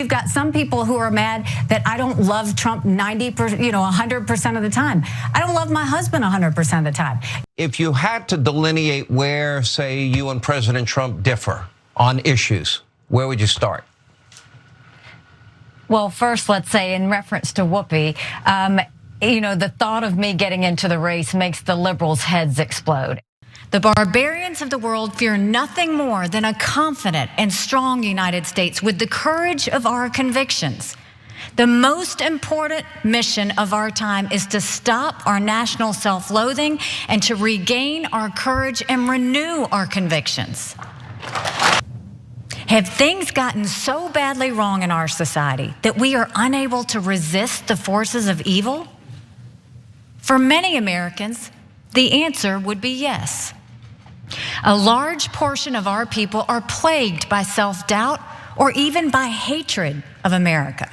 You've got some people who are mad that I don't love Trump 100% of the time. I don't love my husband 100% of the time. If you had to delineate where, say, you and President Trump differ on issues, where would you start? Well, first, let's say in reference to Whoopi, the thought of me getting into the race makes the liberals' heads explode. The barbarians of the world fear nothing more than a confident and strong United States with the courage of our convictions. The most important mission of our time is to stop our national self-loathing and to regain our courage and renew our convictions. Have things gotten so badly wrong in our society that we are unable to resist the forces of evil? For many Americans, the answer would be yes. A large portion of our people are plagued by self-doubt or even by hatred of America.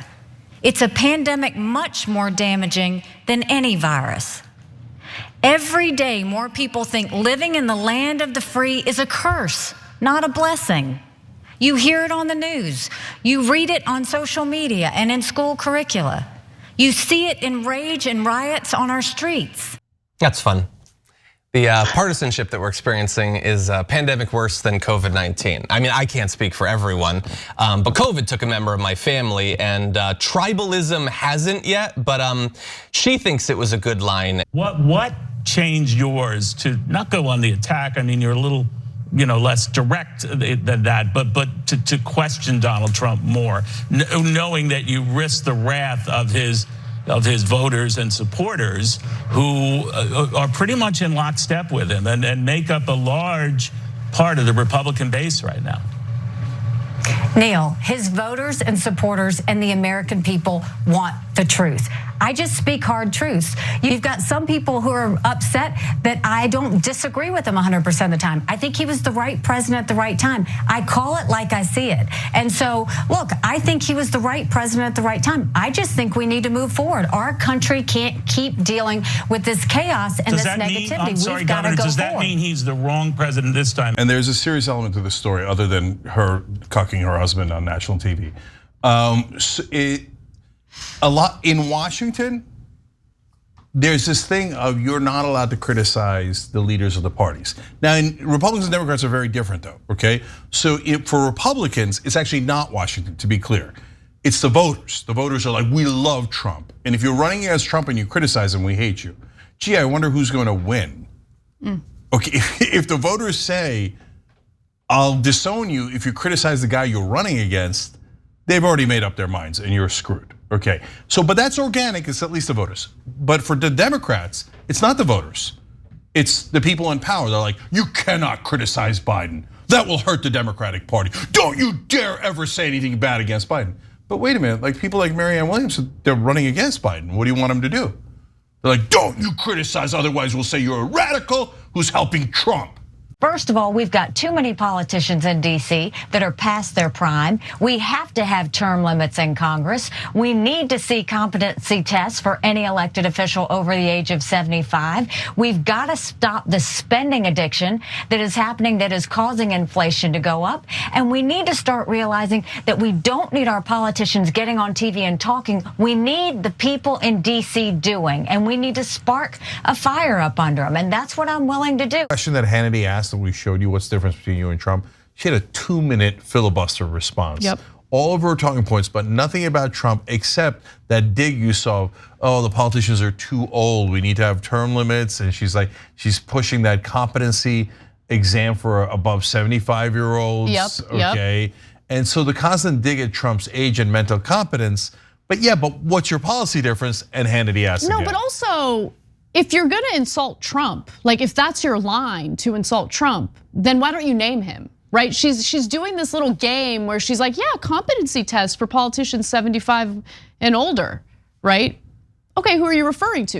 It's a pandemic much more damaging than any virus. Every day, more people think living in the land of the free is a curse, not a blessing. You hear it on the news. You read it on social media and in school curricula. You see it in rage and riots on our streets. That's fun. The partisanship that we're experiencing is a pandemic worse than COVID-19. I mean, I can't speak for everyone, but COVID took a member of my family, and tribalism hasn't yet, but she thinks it was a good line. What changed yours to not go on the attack? I mean, you're a little less direct than that, but to question Donald Trump more, knowing that you risk the wrath of his voters and supporters who are pretty much in lockstep with him and make up a large part of the Republican base right now. Neil, his voters and supporters and the American people want the truth. I just speak hard truths. You've got some people who are upset that I don't disagree with him 100% of the time. I think he was the right president at the right time. I call it like I see it. And so, look, I think he was the right president at the right time. I just think we need to move forward. Our country can't keep dealing with this chaos and this negativity. I'm sorry, We've got to Governor, go does that forward. mean he's the wrong president this time? And there's a serious element to the story other than her cucking her husband on national TV. A lot in Washington, there's this thing of you're not allowed to criticize the leaders of the parties. Now, Republicans and Democrats are very different though, okay? So for Republicans, it's actually not Washington, to be clear. It's the voters. The voters are like, we love Trump. And if you're running against Trump and you criticize him, we hate you. Gee, I wonder who's going to win. Okay, if the voters say, I'll disown you if you criticize the guy you're running against, they've already made up their minds and you're screwed. Okay, so but that's organic, it's at least the voters. But for the Democrats, it's not the voters. It's the people in power. They're like, you cannot criticize Biden. That will hurt the Democratic Party. Don't you dare ever say anything bad against Biden. But wait a minute, like people like Marianne Williamson, they're running against Biden. What do you want them to do? They're like, don't you criticize, otherwise we'll say you're a radical who's helping Trump. First of all, we've got too many politicians in DC that are past their prime. We have to have term limits in Congress. We need to see competency tests for any elected official over the age of 75. We've got to stop the spending addiction that is happening, that is causing inflation to go up. And we need to start realizing that we don't need our politicians getting on TV and talking. We need the people in DC doing, and we need to spark a fire up under them. And that's what I'm willing to do. Question that Hannity asked, and we showed you what's the difference between you and Trump. She had a 2-minute filibuster response. Yep. All of her talking points, but nothing about Trump except that dig you saw. Oh, the politicians are too old. We need to have term limits, and she's pushing that competency exam for above 75-year-olds. Yep. Okay, and so the constant dig at Trump's age and mental competence. But yeah, but what's your policy difference? And Hannity asked No, again. but also, if you're gonna insult Trump, like if that's your line to insult Trump, then why don't you name him, right? She's doing this little game where she's like, yeah, competency test for politicians 75 and older, right? Okay, who are you referring to?